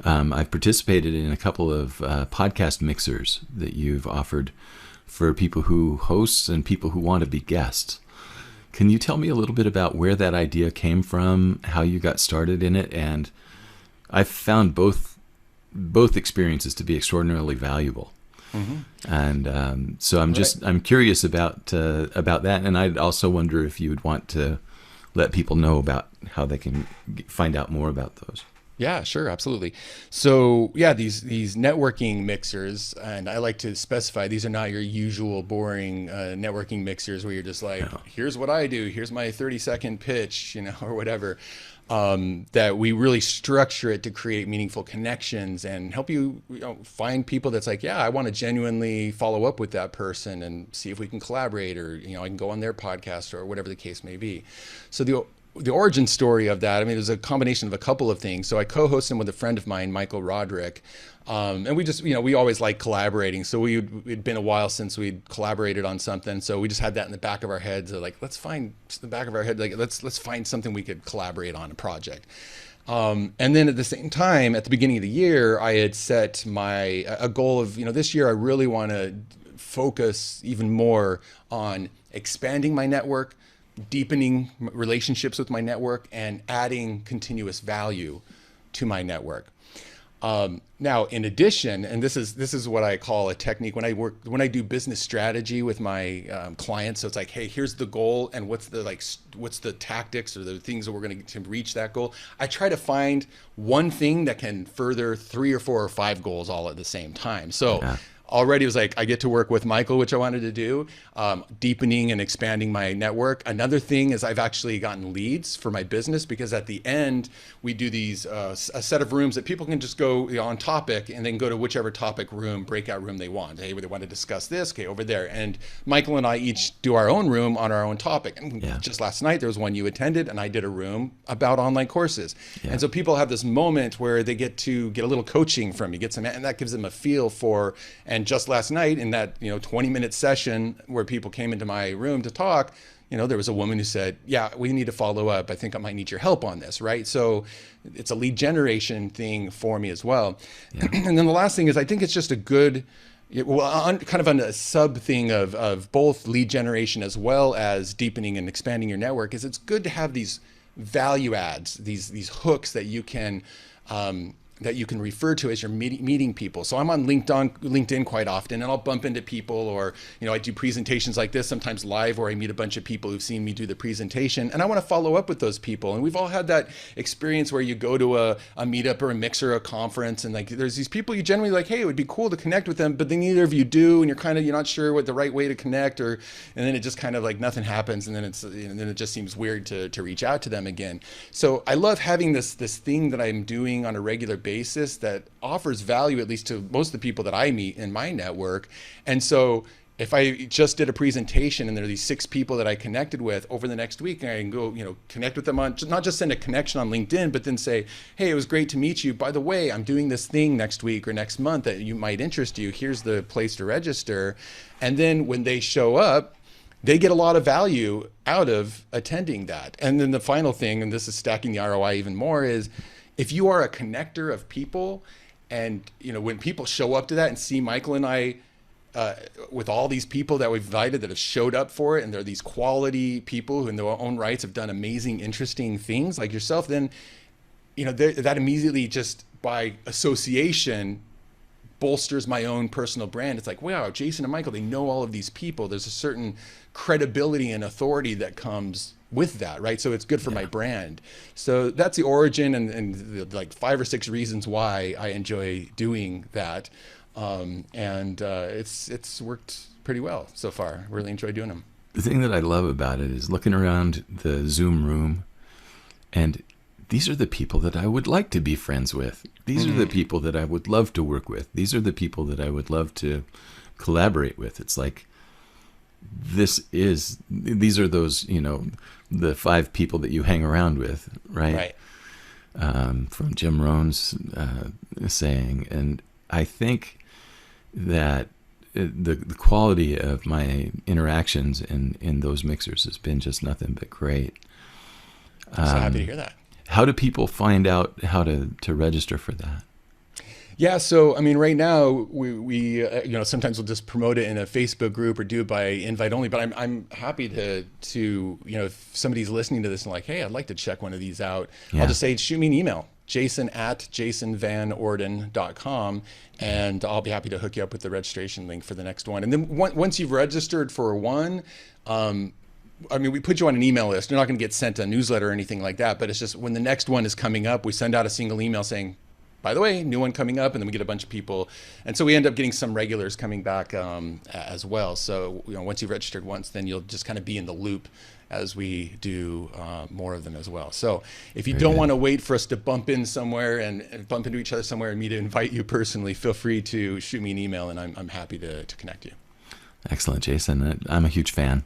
I've participated in a couple of podcast mixers that you've offered for people who hosts and people who want to be guests. Can you tell me a little bit about where that idea came from, how you got started in it? And I've found both experiences to be extraordinarily valuable. Mm-hmm. And so I'm curious about that, and I'd also wonder if you would want to let people know about how they can find out more about those. Yeah, sure, absolutely. So yeah, these networking mixers, and I like to specify these are not your usual boring networking mixers where you're just like, here's what I do, here's my 30-second pitch, or whatever. That we really structure it to create meaningful connections and help you, find people that's like, yeah, I want to genuinely follow up with that person and see if we can collaborate, or I can go on their podcast or whatever the case may be. So the origin story of that, it was a combination of a couple of things. So I co-hosted them with a friend of mine, Michael Roderick. And we just, we always like collaborating. So it'd been a while since we'd collaborated on something. So we just had that in the back of our heads. So let's find something we could collaborate on, a project. And then at the same time, at the beginning of the year, I had set a goal of, this year I really want to focus even more on expanding my network, deepening relationships with my network, and adding continuous value to my network. Now, in addition, and this is what I call a technique when I do business strategy with my clients. So it's like, hey, here's the goal, and what's the tactics or the things that we're going to reach that goal. I try to find one thing that can further 3 or 4 or 5 goals all at the same time. So. Yeah. Already it was like, I get to work with Michael, which I wanted to do, deepening and expanding my network. Another thing is I've actually gotten leads for my business, because at the end we do these a set of rooms that people can just go on topic and then go to whichever topic room, breakout room they want. Hey, they want to discuss this, okay, over there. And Michael and I each do our own room on our own topic. And just last night there was one you attended, and I did a room about online courses. Yeah. And so people have this moment where they get to get a little coaching from you, and that gives them a feel for. And just last night in that 20-minute session where people came into my room to talk, there was a woman who said, yeah, we need to follow up. I think I might need your help on this, right? So it's a lead generation thing for me as well. Yeah. And then the last thing is, I think it's just a good, kind of on a sub thing of both lead generation as well as deepening and expanding your network, is it's good to have these value adds, these hooks that you can refer to as you're meeting people. So I'm on LinkedIn quite often, and I'll bump into people, or I do presentations like this, sometimes live, where I meet a bunch of people who've seen me do the presentation, and I want to follow up with those people. And we've all had that experience where you go to a meetup or a mixer or a conference, and there's these people you generally like, hey, it would be cool to connect with them, but then neither of you do, and you're not sure what the right way to connect, and then it just kind of nothing happens, and then it just seems weird to reach out to them again. So I love having this thing that I'm doing on a regular basis that offers value, at least to most of the people that I meet in my network. And so if I just did a presentation and there are these 6 people that I connected with over the next week, and I can go, connect with them on, not just send a connection on LinkedIn, but then say, hey, it was great to meet you. By the way, I'm doing this thing next week or next month that you might interest you. Here's the place to register. And then when they show up, they get a lot of value out of attending that. And then the final thing, and this is stacking the ROI even more, is if you are a connector of people, and when people show up to that and see Michael and I with all these people that we've invited that have showed up for it, and they're these quality people who in their own rights have done amazing, interesting things like yourself, then that immediately, just by association, bolsters my own personal brand. It's like, wow, Jason and Michael, they know all of these people. There's a certain credibility and authority that comes with that, right? So it's good for my brand. So that's the origin and the 5 or 6 reasons why I enjoy doing that. It's worked pretty well so far. Really enjoy doing them. The thing that I love about it is looking around the Zoom room, and these are the people that I would like to be friends with. These are the people that I would love to work with. These are the people that I would love to collaborate with. It's like, these are those, the 5 people that you hang around with, right? Right. From Jim Rohn's saying. And I think that the quality of my interactions in those mixers has been just nothing but great. I'm so happy to hear that. How do people find out how to register for that? Yeah, so I mean, right now we sometimes we'll just promote it in a Facebook group or do it by invite only. But I'm happy to if somebody's listening to this and like, hey, I'd like to check one of these out, Yeah. I'll just say shoot me an email, jason@jasonvanorden.com, and I'll be happy to hook you up with the registration link for the next one. And then once you've registered for one, I mean, we put you on an email list. You're not going to get sent a newsletter or anything like that, but it's just when the next one is coming up, we send out a single email saying, by the way, new one coming up, and then we get a bunch of people, and so we end up getting some regulars coming back as well. So once you've registered once, then you'll just kind of be in the loop as we do more of them as well. So if you don't want to wait for us to bump in somewhere and bump into each other somewhere and me to invite you personally, feel free to shoot me an email, and I'm happy to connect you. Excellent, Jason. I'm a huge fan.